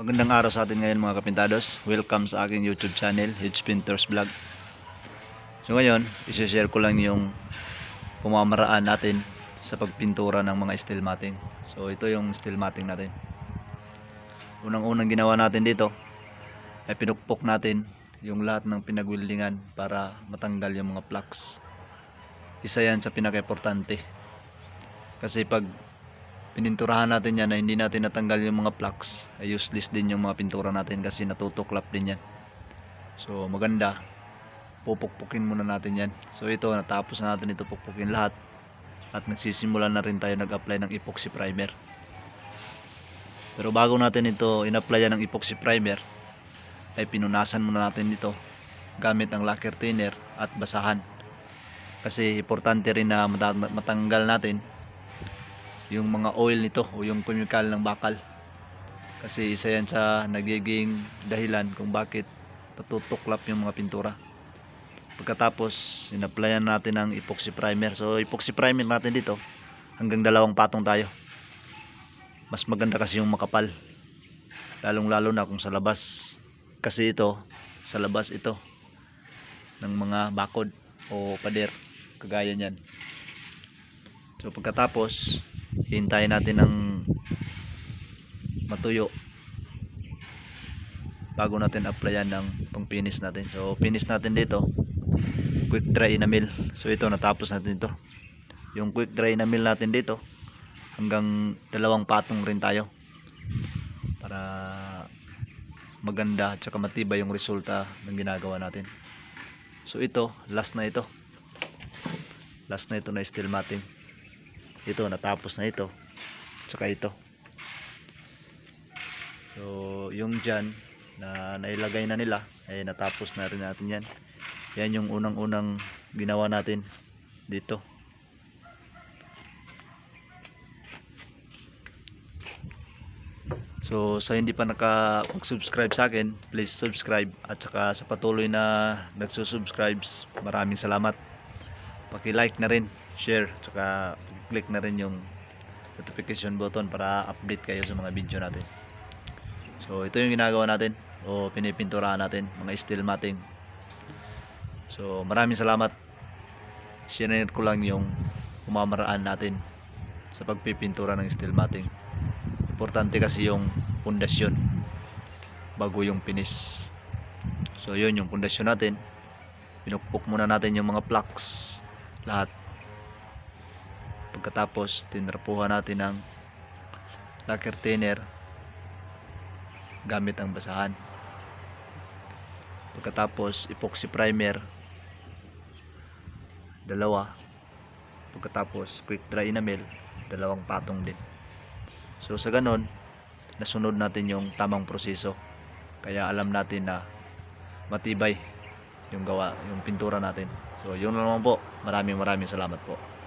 Magandang araw sa atin ngayon mga kapintados. Welcome sa aking YouTube channel, H Painters Vlog. So ngayon, isi-share ko lang yung pamamaraan natin sa pagpintura ng mga steel matting. So ito yung steel matting natin. Unang-unang ginawa natin dito ay pinukpok natin yung lahat ng pinagwildingan para matanggal yung mga flux. Isa yan sa pinaka-importante. Kasi pag pininturahan natin yan na hindi natin natanggal yung mga flux, ay useless din yung mga pintura natin kasi natutuklap din yan. So maganda, pupukpukin muna natin yan. So ito, natapos na natin ito pukpukin lahat at nagsisimula na rin tayo nag-apply ng epoxy primer. Pero bago natin ito in-applyan ng epoxy primer, ay pinunasan muna natin dito gamit ang lacquer thinner at basahan. Kasi importante rin na matanggal natin yung mga oil nito o yung chemical ng bakal, kasi isa yan sa nagiging dahilan kung bakit natutuklap yung mga pintura. Pagkatapos in-applyan natin ang epoxy primer. So epoxy primer natin dito hanggang 2 patong tayo. Mas maganda kasi yung makapal, lalong lalo na kung sa labas, kasi ito sa labas ito ng mga bakod o pader kagaya niyan. So pagkatapos hintayin natin ng matuyo bago natin applyan ng pang finish natin. So finish natin dito quick dry enamel. So ito, natapos natin ito. Yung quick dry enamel natin dito hanggang 2 patong rin tayo para maganda at saka matibay yung resulta ng ginagawa natin. So ito, last na ito na steel matting. Ito, natapos na ito, tsaka ito. So yung dyan na nailagay na nila ay natapos na rin natin yan. Yan yung unang-unang ginawa natin dito. So sa hindi pa nakapag-subscribe sa akin, please subscribe, at saka sa patuloy na nagsusubscribes, maraming salamat. Paki-like na rin, share, tsaka click na rin yung notification button para update kayo sa mga video natin. So ito yung ginagawa natin o pinipinturahan natin, mga steel matting. So maraming salamat. Share ko lang yung pamamaraan natin sa pagpipintura ng steel matting. Importante kasi yung pundasyon bago yung finish. So yun yung pundasyon natin. Pinukpok muna natin yung mga flux lahat. Pagkatapos tinrapuhan natin ng lacquer thinner gamit ang basahan. Pagkatapos epoxy primer 2. Pagkatapos quick dry enamel 2 patong din. So sa ganon, nasunod natin yung tamang proseso, kaya alam natin na matibay yung pintura natin. So yun lang po. Maraming salamat po.